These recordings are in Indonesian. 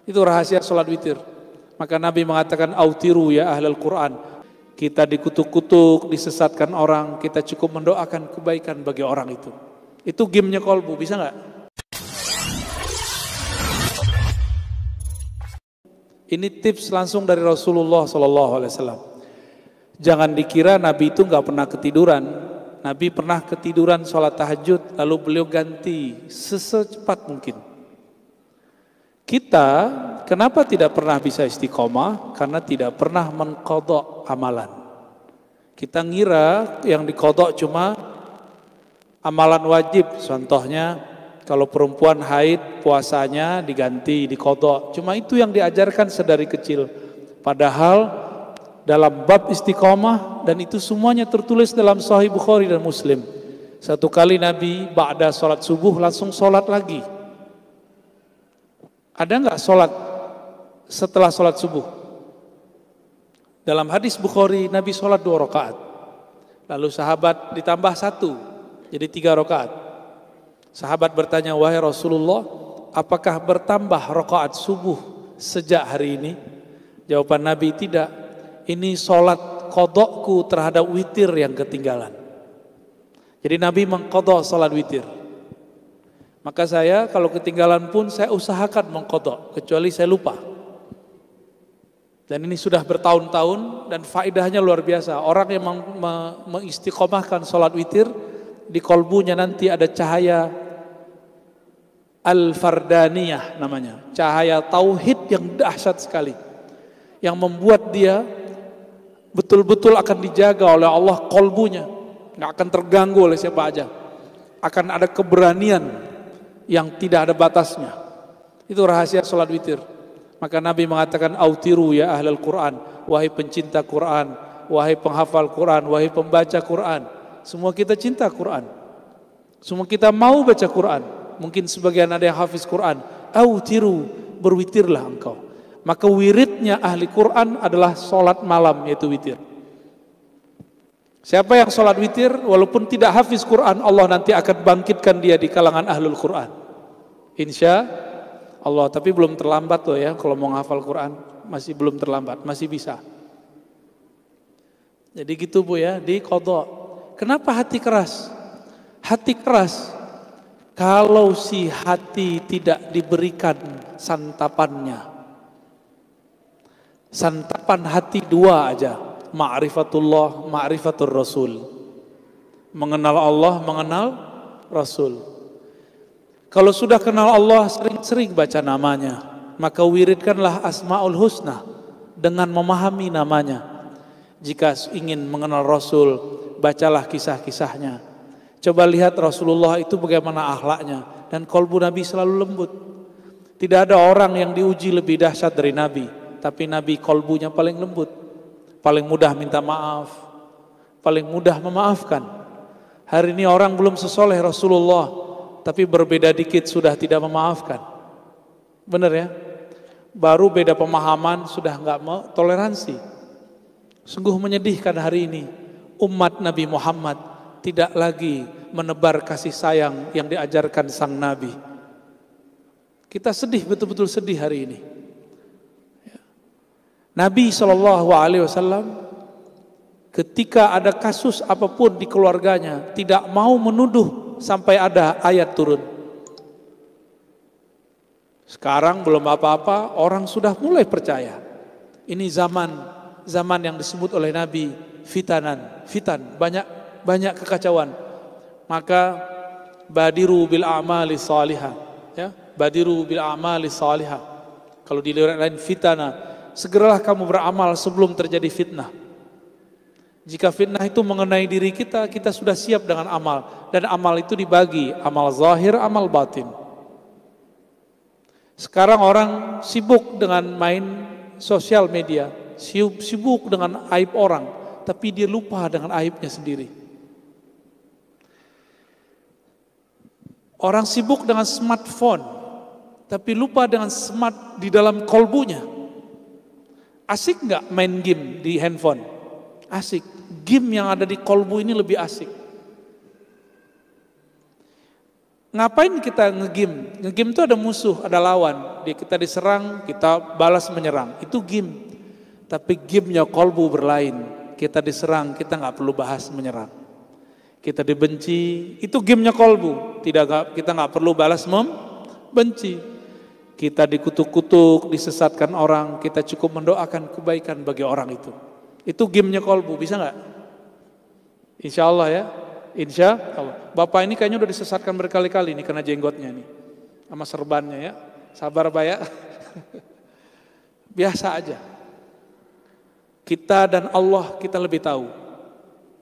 Itu rahasia sholat witir. Maka Nabi mengatakan, autiru ya ahlal Quran. Kita dikutuk-kutuk, disesatkan orang, kita cukup mendoakan kebaikan bagi orang itu. Itu gamenya kolbu, bisa nggak? Ini tips langsung dari Rasulullah SAW. Jangan dikira Nabi itu nggak pernah ketiduran. Nabi pernah ketiduran sholat tahajud, lalu beliau ganti secepat mungkin. Kita kenapa tidak pernah bisa istiqomah? Karena tidak pernah mengqadha amalan. Kita ngira yang diqadha cuma amalan wajib. Contohnya kalau perempuan haid, puasanya diganti, diqadha. Cuma itu yang diajarkan sedari kecil. Padahal dalam bab istiqomah, dan itu semuanya tertulis dalam Sahih Bukhari dan Muslim. Satu kali Nabi ba'da sholat subuh langsung sholat lagi. Ada nggak sholat setelah sholat subuh? Dalam hadis Bukhari, Nabi sholat 2 rakaat. Lalu sahabat ditambah 1, jadi 3 rakaat. Sahabat bertanya, wahai Rasulullah, apakah bertambah rakaat subuh sejak hari ini? Jawaban Nabi, tidak. Ini sholat qadhaku terhadap witir yang ketinggalan. Jadi Nabi mengqadha sholat witir. Maka saya kalau ketinggalan pun saya usahakan mengqadha, kecuali saya lupa. Dan ini sudah bertahun-tahun dan faedahnya luar biasa. Orang yang mengistiqomahkan sholat witir, di kolbunya nanti ada cahaya al-fardaniyah namanya. Cahaya tauhid yang dahsyat sekali. Yang membuat dia betul-betul akan dijaga oleh Allah kolbunya. Nggak akan terganggu oleh siapa aja. Akan ada keberanian yang tidak ada batasnya. Itu rahasia sholat witir. Maka Nabi mengatakan, autiru ya ahlal Quran. Wahai pencinta Quran, wahai penghafal Quran, wahai pembaca Quran. Semua kita cinta Quran. Semua kita mau baca Quran. Mungkin sebagian ada yang hafiz Quran. Autiru, berwitirlah engkau. Maka wiridnya ahli Quran adalah sholat malam, yaitu witir. Siapa yang sholat witir, walaupun tidak hafiz Quran, Allah nanti akan bangkitkan dia di kalangan ahlul Quran. Insya Allah, tapi belum terlambat loh ya, kalau mau menghafal Quran, masih belum terlambat, masih bisa. Jadi gitu Bu ya, di qadha. Kenapa hati keras? Hati keras, kalau si hati tidak diberikan santapannya. Santapan hati 2 aja. Ma'rifatullah, ma'rifatur Rasul. Mengenal Allah, mengenal Rasul. Kalau sudah kenal Allah, sering-sering baca namanya, maka wiridkanlah Asmaul Husna dengan memahami namanya. Jika ingin mengenal Rasul, bacalah kisah-kisahnya. Coba lihat Rasulullah itu bagaimana akhlaknya, dan kolbu Nabi selalu lembut. Tidak ada orang yang diuji lebih dahsyat dari Nabi, tapi Nabi kolbunya paling lembut. Paling mudah minta maaf, paling mudah memaafkan. Hari ini orang belum sesoleh Rasulullah, tapi berbeda dikit sudah tidak memaafkan. Benar ya? Baru beda pemahaman sudah nggak mau toleransi. Sungguh menyedihkan hari ini. Umat Nabi Muhammad tidak lagi menebar kasih sayang yang diajarkan sang Nabi. Kita sedih, betul-betul sedih hari ini. Nabi SAW ketika ada kasus apapun di keluarganya tidak mau menuduh sampai ada ayat turun. Sekarang belum apa-apa orang sudah mulai percaya. Ini zaman yang disebut oleh Nabi fitan, banyak kekacauan. Maka badiru bil a'mali salihah, ya, badiru bil a'mali salihah. Kalau di riwayat lain fitana, segeralah kamu beramal sebelum terjadi fitnah. Jika fitnah itu mengenai diri kita, kita sudah siap dengan amal. Dan amal itu dibagi, amal zahir, amal batin. Sekarang orang sibuk dengan main sosial media, sibuk dengan aib orang, tapi dia lupa dengan aibnya sendiri. Orang sibuk dengan smartphone, tapi lupa dengan smart di dalam kolbunya. Asik nggak main game di handphone? Asik. Game yang ada di kolbu ini lebih asik. Ngapain kita nge-game? Nge-game itu ada musuh, ada lawan. Kita diserang, kita balas menyerang. Itu game. Tapi gamenya kolbu berlain. Kita diserang, kita nggak perlu bahas menyerang. Kita dibenci, itu gamenya kolbu. Kita nggak perlu balas membenci. Kita dikutuk-kutuk, disesatkan orang, kita cukup mendoakan kebaikan bagi orang itu. Itu gamenya kolbu, bisa nggak? Insya Allah ya. Insya Allah. Bapak ini kayaknya udah disesatkan berkali-kali nih kena jenggotnya nih. Sama serbannya ya. Sabar Pak ya. Biasa aja. Kita dan Allah kita lebih tahu.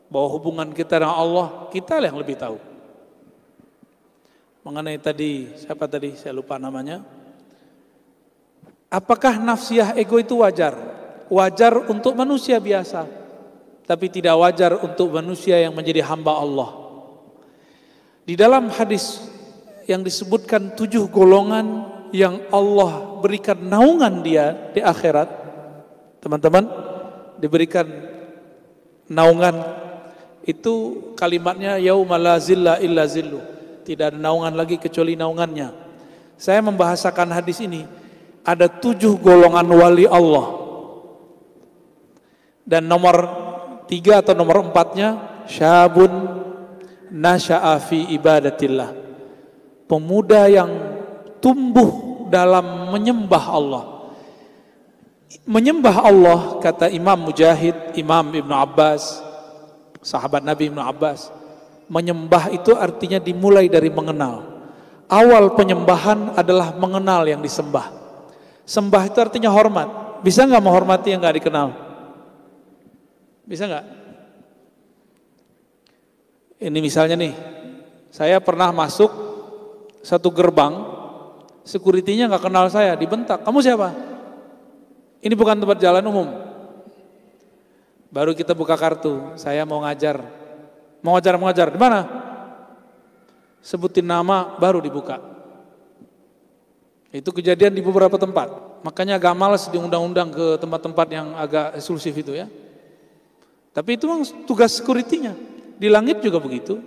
Bahwa hubungan kita dengan Allah kita yang lebih tahu. Mengenai tadi, siapa tadi? Saya lupa namanya. Apakah nafsiyah ego itu wajar? Wajar untuk manusia biasa. Tapi tidak wajar untuk manusia yang menjadi hamba Allah. Di dalam hadis yang disebutkan 7 golongan yang Allah berikan naungan dia di akhirat. Teman-teman, diberikan naungan itu kalimatnya yauma la zilla illa zillu. Tidak ada naungan lagi kecuali naungannya. Saya membahasakan hadis ini, ada 7 golongan wali Allah. Dan nomor 3 atau nomor 4-nya syabun nasya'a fi ibadatillah. Pemuda yang tumbuh dalam menyembah Allah. Menyembah Allah, kata Imam Mujahid, Imam Ibnu Abbas, sahabat Nabi Ibnu Abbas, menyembah itu artinya dimulai dari mengenal. Awal penyembahan adalah mengenal yang disembah. Sembah itu artinya hormat. Bisa nggak menghormati yang nggak dikenal? Bisa nggak? Ini misalnya nih, saya pernah masuk satu gerbang, security-nya nggak kenal saya, dibentak. Kamu siapa? Ini bukan tempat jalan umum. Baru kita buka kartu, saya mau ngajar. Mau ngajar, di mana? Sebutin nama, baru dibuka. Itu kejadian di beberapa tempat. Makanya agak malas diundang-undang ke tempat-tempat yang agak eksklusif itu ya. Tapi itu memang tugas security-nya. Di langit juga begitu.